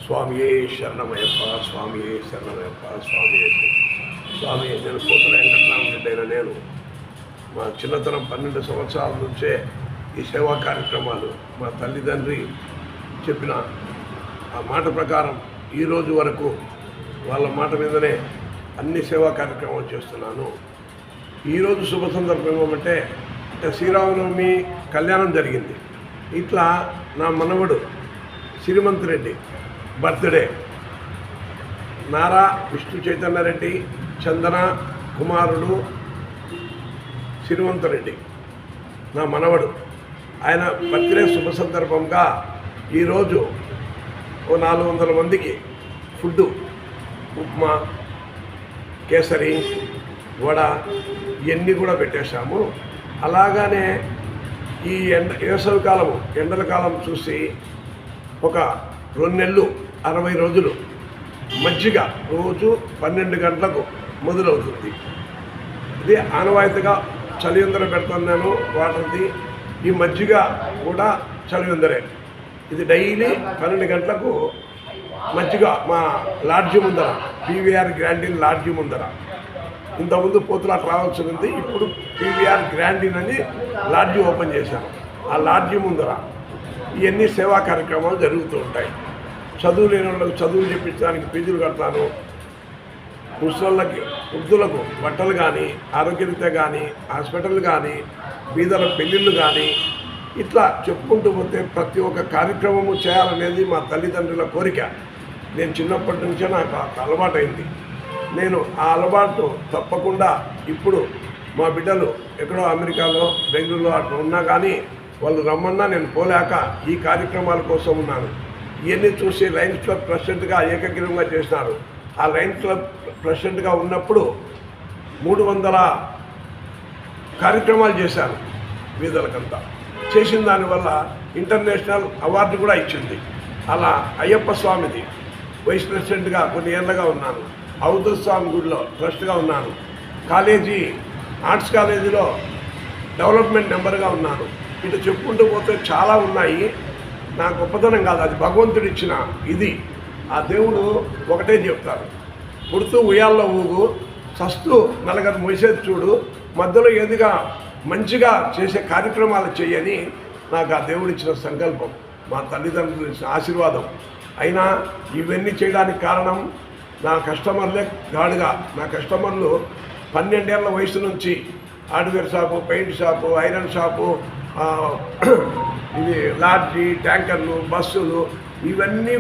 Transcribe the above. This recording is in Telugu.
స్వామియే శరణమయ్యప్ప, స్వామియే శరణమయ్యప్ప, స్వామియే స్వామి. నేను పోతుల వెంకటరామరెడ్డి అయిన నేను మా చిన్నతనం 12 సంవత్సరాల నుంచే ఈ సేవా కార్యక్రమాలు మా తల్లిదండ్రి చెప్పిన ఆ మాట ప్రకారం ఈరోజు వరకు వాళ్ళ మాట మీదనే అన్ని సేవా కార్యక్రమాలు చేస్తున్నాను. ఈరోజు శుభ సందర్భం ఏమంటే శ్రీరామనవమి కళ్యాణం జరిగింది. ఇట్లా నా మనవడు శ్రీమంత్ రెడ్డి బర్త్డే, నారా విష్ణు చైతన్య రెడ్డి చందన కుమారుడు శ్రీమంత్ రెడ్డి నా మనవడు, ఆయన బర్త్డే శుభ సందర్భంగా ఈరోజు 400 మందికి ఫుడ్డు, ఉప్మా, కేసరి, వడ ఇవన్నీ కూడా పెట్టేశాము. అలాగానే ఈ వేసవి కాలము ఎండల కాలం చూసి ఒక 2 నెలలు 60 రోజులు మజ్జిగ రోజు 12 గంటలకు మొదలవుతుంది. ఇది ఆనవాయితీగా చలివందర పెడుతున్నాను వాటర్ది. ఈ మజ్జిగ కూడా చలివందరే. ఇది డైలీ 12 గంటలకు మజ్జిగ మా లాడ్జి ముందర, పీవీఆర్ గ్రాండిన్ లాడ్జి ముందర. ఇంతకుముందు పోతులా ట్రావెల్స్ ఉంది, ఇప్పుడు పీవీఆర్ గ్రాండిన్ అని లాడ్జి ఓపెన్ చేశాను. ఆ లాడ్జి ముందర ఇవన్నీ సేవా కార్యక్రమాలు జరుగుతూ ఉంటాయి. చదువు లేని వాళ్ళకి చదువులు చెప్పించడానికి ఫీజులు కడతాను. ముసళ్ళకి వృద్ధులకు బట్టలు కానీ, ఆరోగ్యరీత్యా కానీ, హాస్పిటల్ కానీ, బీదల పెళ్ళిళ్ళు కానీ, ఇట్లా చెప్పుకుంటూ పోతే ప్రతి ఒక్క కార్యక్రమము చేయాలనేది మా తల్లిదండ్రుల కోరిక. నేను చిన్నప్పటి నుంచే నాకు అలవాటైంది. నేను ఆ అలవాటు తప్పకుండా ఇప్పుడు మా బిడ్డలు ఎక్కడో అమెరికాలో, బెంగళూరులో అట్లా ఉన్నా కానీ వాళ్ళు రమ్మన్నా నేను పోలేక ఈ కార్యక్రమాల కోసం ఉన్నాను. ఇవన్నీ చూసి లయన్స్ క్లబ్ ప్రెసిడెంట్గా ఏకగ్రీవంగా చేసినారు. ఆ లయన్స్ క్లబ్ ప్రెసిడెంట్గా ఉన్నప్పుడు 300 కార్యక్రమాలు చేశాను వీధులకంతా. చేసిన దానివల్ల ఇంటర్నేషనల్ అవార్డు కూడా ఇచ్చింది. అలా అయ్యప్ప స్వామిది వైస్ ప్రెసిడెంట్గా కొన్ని ఏళ్ళగా ఉన్నాను. అవధూత స్వామి గుడిలో ట్రస్ట్గా ఉన్నాను. కాలేజీ ఆర్ట్స్ కాలేజీలో డెవలప్మెంట్ మెంబర్గా ఉన్నాను. ఇటు చెప్పుకుంటూ పోతే చాలా ఉన్నాయి. నా గొప్పతనం కాదు, అది భగవంతుడు ఇచ్చిన ఇది. ఆ దేవుడు ఒకటే చెప్తారు, పుడుతూ ఉయ్యాల్లో ఊగు, చస్తూ నలుగురు మోసేది చూడు, మధ్యలో ఏదిగా మంచిగా చేసే కార్యక్రమాలు చేయని నాకు ఆ దేవుడు ఇచ్చిన సంకల్పం, మా తల్లిదండ్రులు ఇచ్చిన ఆశీర్వాదం. అయినా ఇవన్నీ చేయడానికి కారణం నా కస్టమర్లే గాడుగా. నా కస్టమర్లు 12 ఏళ్ల వయసు నుంచి hardware shop, paint shop, iron shop, ఇది లాడ్జీ, ట్యాంకర్లు, బస్సులు ఇవన్నీ